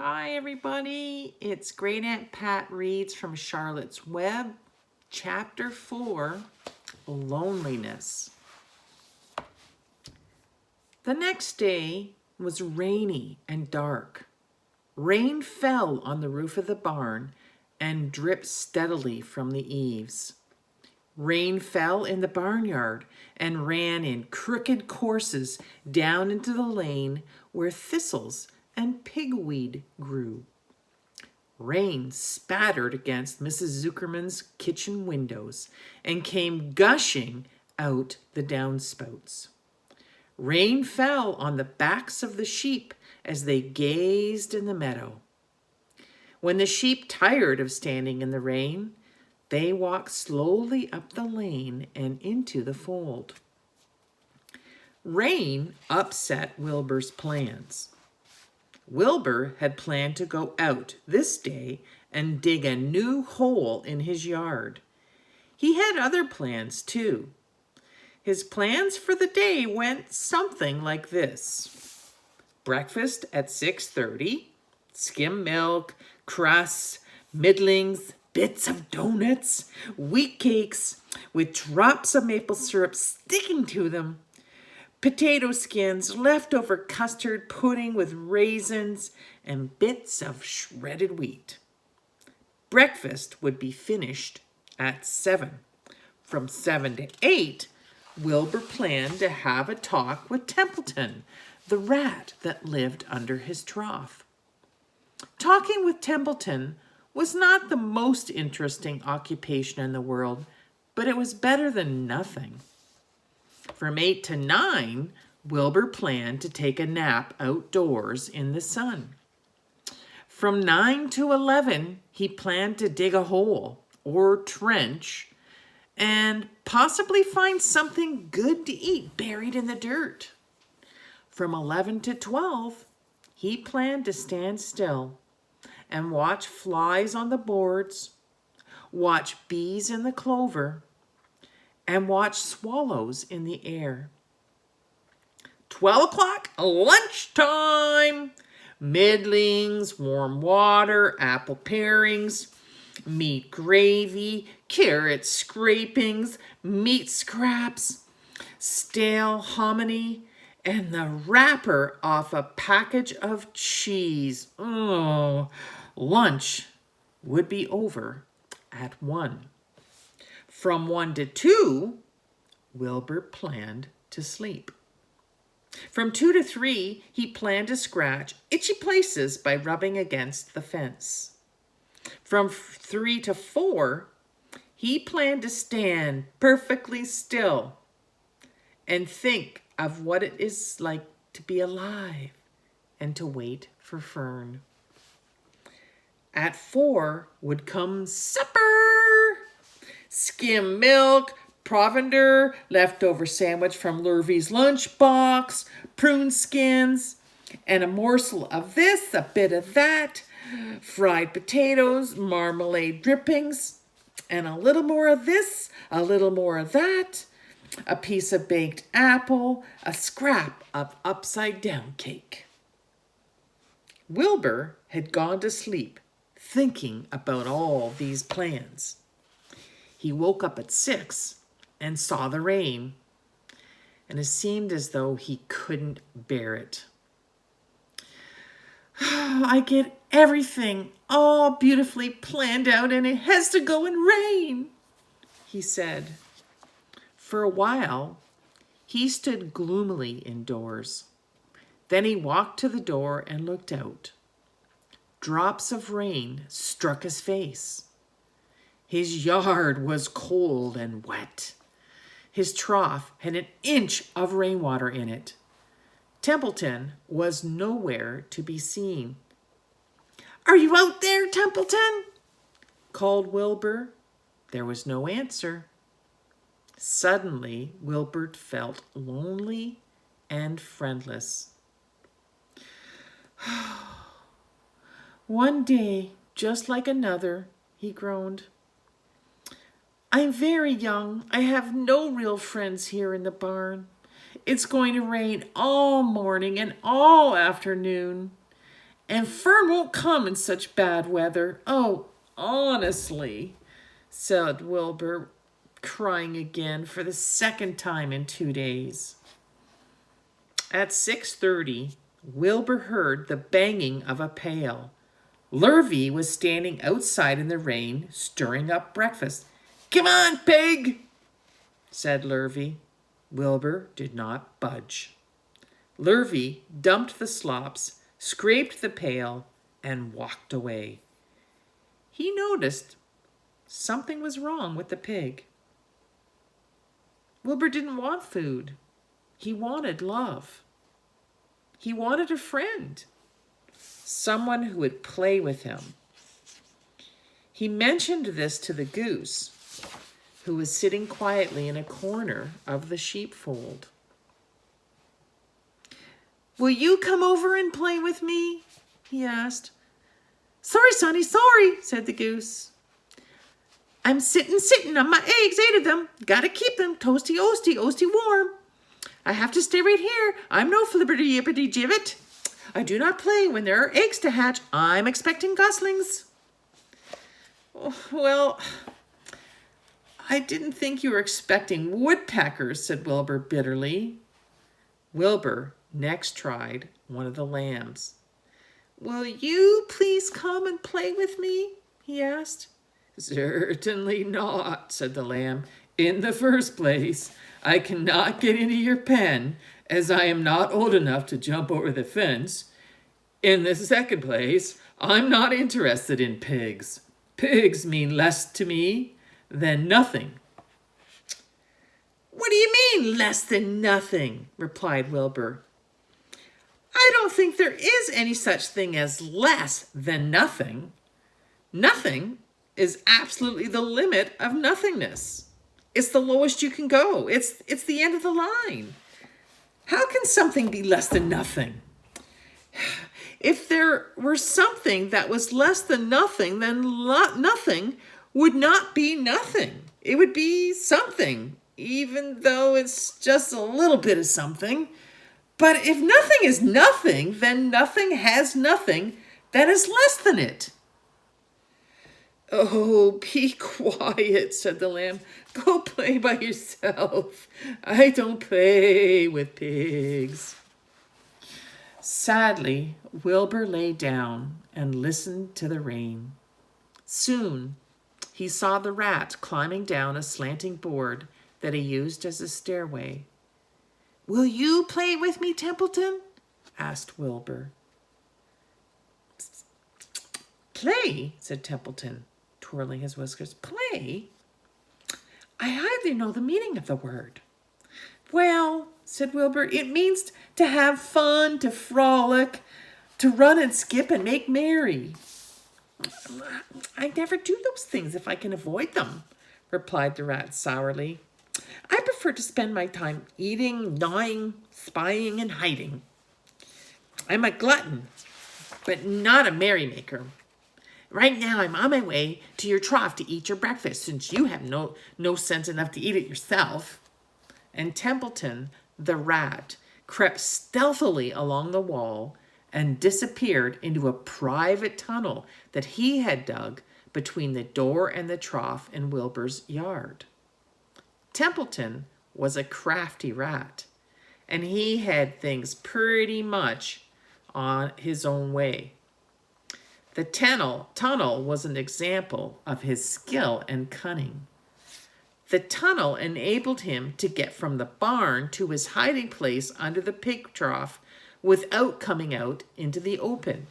Hi everybody, it's Great Aunt Pat Reads from Charlotte's Web, Chapter 4, Loneliness. The next day was rainy and dark. Rain fell on the roof of the barn and dripped steadily from the eaves. Rain fell in the barnyard and ran in crooked courses down into the lane where thistles and pigweed grew. Rain spattered against Mrs. Zuckerman's kitchen windows and came gushing out the downspouts. Rain fell on the backs of the sheep as they gazed in the meadow. When the sheep tired of standing in the rain, they walked slowly up the lane and into the fold. Rain upset Wilbur's plans. Wilbur had planned to go out this day and dig a new hole in his yard. He had other plans too. His plans for the day went something like this. Breakfast at 6:30, skim milk, crusts, middlings, bits of donuts, wheat cakes with drops of maple syrup sticking to them, potato skins, leftover custard pudding with raisins, and bits of shredded wheat. Breakfast would be finished at 7. From 7 to 8, Wilbur planned to have a talk with Templeton, the rat that lived under his trough. Talking with Templeton was not the most interesting occupation in the world, but it was better than nothing. From 8 to 9, Wilbur planned to take a nap outdoors in the sun. From 9 to 11, he planned to dig a hole or trench and possibly find something good to eat buried in the dirt. From 11 to 12, he planned to stand still and watch flies on the boards, watch bees in the clover, and watch swallows in the air. 12 o'clock, lunchtime. Middlings, warm water, apple parings, meat gravy, carrot scrapings, meat scraps, stale hominy, and the wrapper off a package of cheese. Oh, lunch would be over at 1. From 1 to 2, Wilbur planned to sleep. From 2 to 3, he planned to scratch itchy places by rubbing against the fence. From 3 to 4, he planned to stand perfectly still and think of what it is like to be alive and to wait for Fern. At 4 would come supper. Skim milk, provender, leftover sandwich from Lurvy's lunchbox, prune skins, and a morsel of this, a bit of that, fried potatoes, marmalade drippings, and a little more of this, a little more of that, a piece of baked apple, a scrap of upside-down cake. Wilbur had gone to sleep thinking about all these plans. He woke up at 6 and saw the rain, and it seemed as though he couldn't bear it. I get everything all beautifully planned out and it has to go and rain, he said. For a while, he stood gloomily indoors. Then he walked to the door and looked out. Drops of rain struck his face. His yard was cold and wet. His trough had an inch of rainwater in it. Templeton was nowhere to be seen. "Are you out there, Templeton?" called Wilbur. There was no answer. Suddenly, Wilbur felt lonely and friendless. "One day, just like another," he groaned. "I'm very young. I have no real friends here in the barn. It's going to rain all morning and all afternoon. And Fern won't come in such bad weather. Oh, honestly, said Wilbur, crying again for the second time in 2 days. At 6:30, Wilbur heard the banging of a pail. Lurvy was standing outside in the rain, stirring up breakfast. "Come on, pig," said Lurvy. Wilbur did not budge. Lurvy dumped the slops, scraped the pail, and walked away. He noticed something was wrong with the pig. Wilbur didn't want food. He wanted love. He wanted a friend, someone who would play with him. He mentioned this to the goose, who was sitting quietly in a corner of the sheepfold. "Will you come over and play with me?" he asked. "Sorry, Sonny, sorry," said the goose. "I'm sitting on my eggs, 8 of them. Gotta keep them toasty, oasty warm. I have to stay right here. I'm no flibberty yippity gibbet. I do not play when there are eggs to hatch. I'm expecting goslings." "Oh, well, I didn't think you were expecting woodpeckers," said Wilbur bitterly. Wilbur next tried one of the lambs. "Will you please come and play with me?" he asked. "Certainly not," said the lamb. "In the first place, I cannot get into your pen, as I am not old enough to jump over the fence. In the second place, I'm not interested in pigs. Pigs mean less to me than nothing." "What do you mean, less than nothing?" replied Wilbur. "I don't think there is any such thing as less than nothing. Nothing is absolutely the limit of nothingness. It's the lowest you can go. It's the end of the line. How can something be less than nothing? If there were something that was less than nothing, then nothing would not be nothing. It would be something, even though it's just a little bit of something. But if nothing is nothing, then nothing has nothing that is less than it." "Oh, be quiet," said the lamb. "Go play by yourself. I don't play with pigs." Sadly, Wilbur lay down and listened to the rain. Soon, he saw the rat climbing down a slanting board that he used as a stairway. "Will you play with me, Templeton?" asked Wilbur. "Play?" said Templeton, twirling his whiskers. "Play? I hardly know the meaning of the word." "Well," said Wilbur, "it means to have fun, to frolic, to run and skip and make merry." "I never do those things if I can avoid them," replied the rat sourly. "I prefer to spend my time eating, gnawing, spying, and hiding. I'm a glutton, but not a merrymaker. Right now I'm on my way to your trough to eat your breakfast, since you have no sense enough to eat it yourself." And Templeton, the rat, crept stealthily along the wall and disappeared into a private tunnel that he had dug between the door and the trough in Wilbur's yard. Templeton was a crafty rat, and he had things pretty much on his own way. The tunnel was an example of his skill and cunning. The tunnel enabled him to get from the barn to his hiding place under the pig trough without coming out into the open.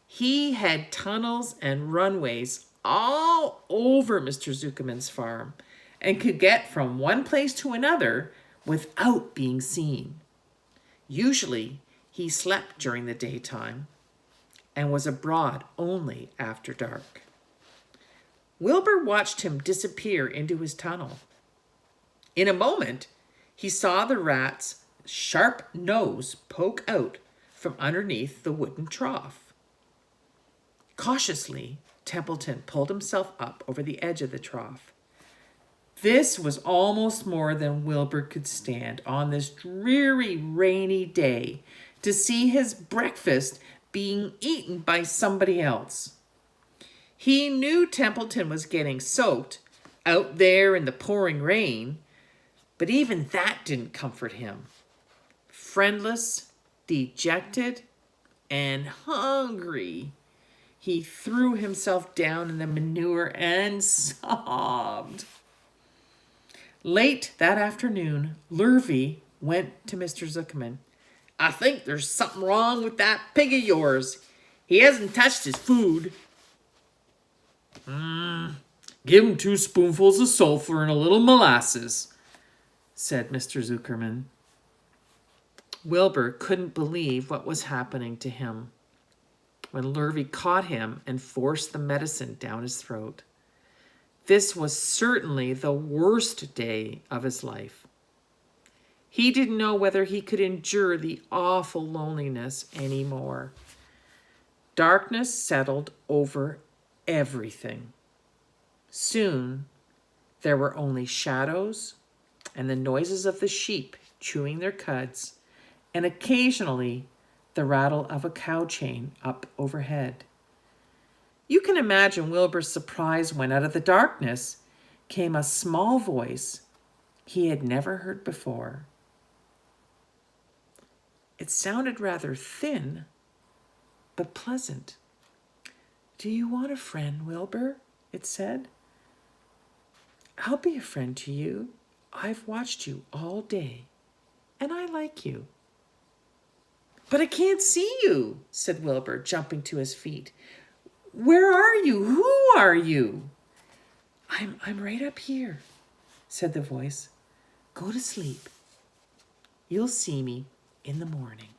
He had tunnels and runways all over Mr. Zuckerman's farm and could get from one place to another without being seen. Usually, he slept during the daytime and was abroad only after dark. Wilbur watched him disappear into his tunnel. In a moment, he saw the rat's sharp nose poke out from underneath the wooden trough. Cautiously, Templeton pulled himself up over the edge of the trough. This was almost more than Wilbur could stand on this dreary, rainy day, to see his breakfast being eaten by somebody else. He knew Templeton was getting soaked out there in the pouring rain, but even that didn't comfort him. Friendless, dejected, and hungry, he threw himself down in the manure and sobbed. Late that afternoon, Lurvy went to Mr. Zuckerman. "I think there's something wrong with that pig of yours. He hasn't touched his food." "Give him 2 spoonfuls of sulfur and a little molasses," said Mr. Zuckerman. Wilbur couldn't believe what was happening to him when Lurvy caught him and forced the medicine down his throat. This was certainly the worst day of his life. He didn't know whether he could endure the awful loneliness anymore. Darkness settled over everything. Soon, there were only shadows and the noises of the sheep chewing their cuds, and occasionally the rattle of a cow chain up overhead. You can imagine Wilbur's surprise when out of the darkness came a small voice he had never heard before. It sounded rather thin, but pleasant. "Do you want a friend, Wilbur?" it said. "I'll be a friend to you. I've watched you all day, and I like you." "But I can't see you," said Wilbur, jumping to his feet. "Where are you? Who are you?" I'm right up here," said the voice. "Go to sleep. You'll see me in the morning."